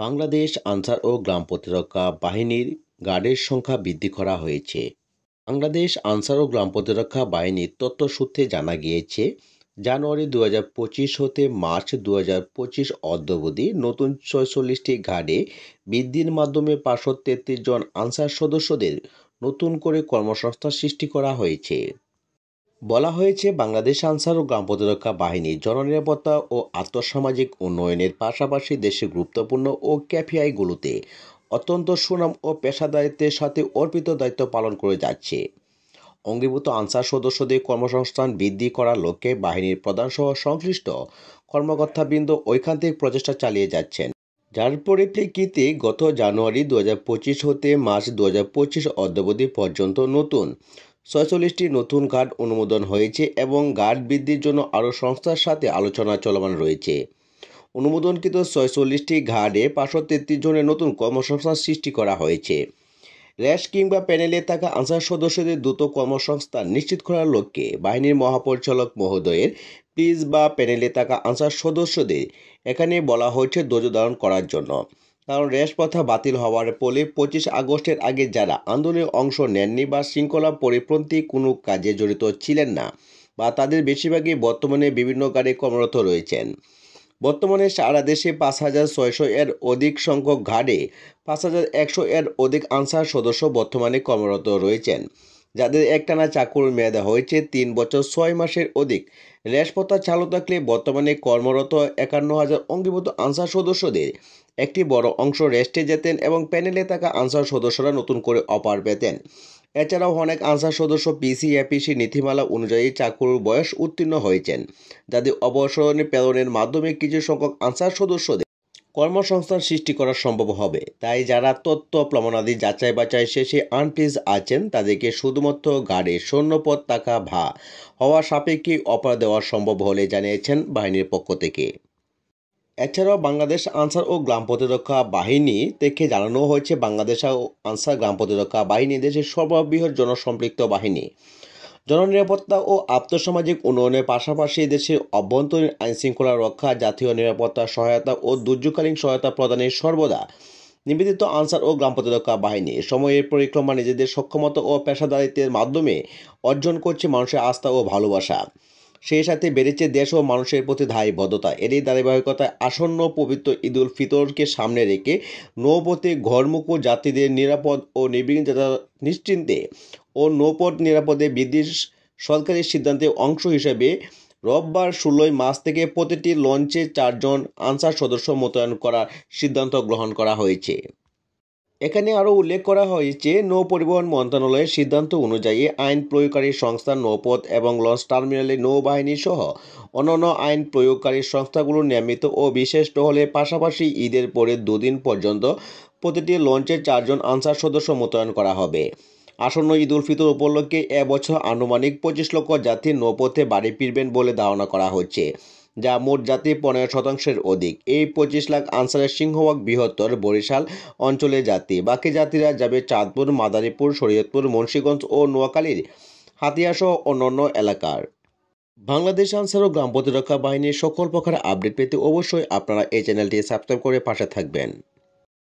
বাংলাদেশ আনসার ও গ্রাম প্রতিরক্ষা বাহিনীর গার্ডের সংখ্যা বৃদ্ধি করা হয়েছে। বাংলাদেশ আনসার ও গ্রাম প্রতিরক্ষা বাহিনীর তথ্য সূত্রে জানা গিয়েছে, জানুয়ারি 2025 হতে মার্চ 2025 অদ্যাবধি নতুন 46টি গার্ডে বৃদ্ধির মাধ্যমে 533 জন আনসার সদস্যদের নতুন করে কর্মসংস্থান সৃষ্টি করা হয়েছে। বলা হয়েছে, বাংলাদেশ আনসার ও গ্রাম প্রতিরক্ষা বাহিনী জননিরাপত্তা ও আর্থসামাজিক উন্নয়নের পাশাপাশি দেশের গুরুত্বপূর্ণ ও ক্যাপিআইগুলোতে অত্যন্ত সুনাম ও পেশাদারিত্বের সাথে অর্পিত দায়িত্ব পালন করে যাচ্ছে। অঙ্গীভূত আনসার সদস্যদের কর্মসংস্থান বৃদ্ধি করার লক্ষ্যে বাহিনীর প্রধানসহ সংশ্লিষ্ট কর্মকর্তাবৃন্দ ঐকান্তিক প্রচেষ্টা চালিয়ে যাচ্ছেন, যার পরিপ্রেক্ষিতে গত জানুয়ারি 2025 হতে মার্চ 2025 অদ্যাবধি পর্যন্ত নতুন 46টি নতুন গার্ড অনুমোদন হয়েছে এবং গার্ড বৃদ্ধির জন্য আরও সংস্থার সাথে আলোচনা চলমান রয়েছে। অনুমোদনকৃত 46টি গার্ডে 533 জনের নতুন কর্মসংস্থান সৃষ্টি করা হয়েছে। র্যাশ কিংবা প্যানেলে থাকা আনসার সদস্যদের দ্রুত কর্মসংস্থান নিশ্চিত করার লক্ষ্যে বাহিনীর মহাপরিচালক মহোদয়ের প্লিজ বা প্যানেলে থাকা আনসার সদস্যদের এখানে বলা হয়েছে ধৈর্য ধারণ করার জন্য। কারণ র্যাশ প্রথা বাতিল হওয়ার ফলে 25 আগস্টের আগে যারা আন্দোলনে অংশ নেননি বা শৃঙ্খলা পরিপন্থী কোনো কাজে জড়িত ছিলেন না বা তাদের বেশিরভাগই বর্তমানে বিভিন্ন গাড়ি কর্মরত রয়েছেন। বর্তমানে সারা দেশে 5,600 এর অধিক সংখ্যক গার্ডে 5,100 এর অধিক আনসার সদস্য বর্তমানে কর্মরত রয়েছেন, যাদের একটানা চাকরির মেয়াদ হয়েছে 3 বছর 6 মাসের অধিক। র্যাশ প্রথা চালু থাকলে বর্তমানে কর্মরত 51,000 অঙ্গীভূত আনসার সদস্যদের একটি বড় অংশ রেস্টে যেতেন এবং প্যানেলে থাকা আনসার সদস্যরা নতুন করে অফার পেতেন। এছাড়াও অনেক আনসার সদস্য পিসি নীতিমালা অনুযায়ী চাকরির বয়স উত্তীর্ণ হয়েছেন, যাদের অবসরে প্রেরণের মাধ্যমে কিছু সংখ্যক আনসার সদস্যদের কর্মসংস্থান সৃষ্টি করা সম্ভব হবে। তাই যারা তথ্য প্রমাণাদি যাচাই বাছাই শেষে আনপ্লিজ আছেন, তাদেরকে শুধুমাত্র গার্ডে সৈন্যপদ টাকা হওয়া সাপেক্ষে অফার দেওয়া সম্ভব হলে জানিয়েছেন বাহিনীর পক্ষ থেকে। এছাড়াও বাংলাদেশ আনসার ও গ্রাম প্রতিরক্ষা বাহিনী থেকে জানানো হয়েছে, বাংলাদেশ আনসার গ্রাম প্রতিরক্ষা বাহিনী দেশের সর্ববৃহৎ জনসম্পৃক্ত বাহিনী। জননিরাপত্তা ও আর্থসামাজিক উন্নয়নের পাশাপাশি দেশের অভ্যন্তরীণ আইনশৃঙ্খলা রক্ষা, জাতীয় নিরাপত্তা সহায়তা ও দুর্যোগকালীন সহায়তা প্রদানে সর্বদা নিবেদিত আনসার ও গ্রাম প্রতিরক্ষা বাহিনী সময়ের পরিক্রমা নিজেদের সক্ষমতা ও পেশাদারিত্বের মাধ্যমে অর্জন করছে মানুষের আস্থা ও ভালোবাসা। সেই সাথে বেড়েছে দেশ ও মানুষের প্রতি দায়বদ্ধতা। এরই ধারাবাহিকতায় আসন্ন পবিত্র ঈদ উল ফিতরকে সামনে রেখে নৌপথে ঘরমুখো যাত্রীদের নিরাপদ ও নির্বিঘ্ন যাত্রা নিশ্চিন্তে ও নৌপথ নিরাপদে বৃদ্ধির সরকারি সিদ্ধান্তের অংশ হিসেবে রোববার 16 মার্চ থেকে প্রতিটি লঞ্চে 4 জন আনসার সদস্য মোতায়েন করার সিদ্ধান্ত গ্রহণ করা হয়েছে। এখানে আরও উল্লেখ করা হয়েছে, নৌ পরিবহন মন্ত্রণালয়ের সিদ্ধান্ত অনুযায়ী আইন প্রয়োগকারী সংস্থা নৌপথ এবং লঞ্চ টার্মিনালে নৌবাহিনী সহ অন্যান্য আইন প্রয়োগকারী সংস্থাগুলো নিয়মিত ও বিশেষ টহলের পাশাপাশি ঈদের পরে 2 দিন পর্যন্ত প্রতিটি লঞ্চে 4 জন আনসার সদস্য মোতায়েন করা হবে। আসন্ন ঈদ উল ফিতর উপলক্ষে এবছর আনুমানিক 25 লক্ষ যাত্রী নৌপথে বাড়ি ফিরবেন বলে ধারণা করা হচ্ছে, যা মোট যাত্রী 15% অধিক। এই 25 লাখ আনসারের সিংহভাগ বৃহত্তর বরিশাল অঞ্চলের যাত্রী। বাকি যাত্রীরা যাবে চাঁদপুর, মাদারীপুর, শরীয়তপুর, মুন্সিগঞ্জ ও নোয়াখালীর হাতিয়াসহ অন্যান্য এলাকার। বাংলাদেশ আনসার ও গ্রাম প্রতিরক্ষা বাহিনীর সকল প্রকার আপডেট পেতে অবশ্যই আপনারা এই চ্যানেলটি সাবস্ক্রাইব করে পাশে থাকবেন।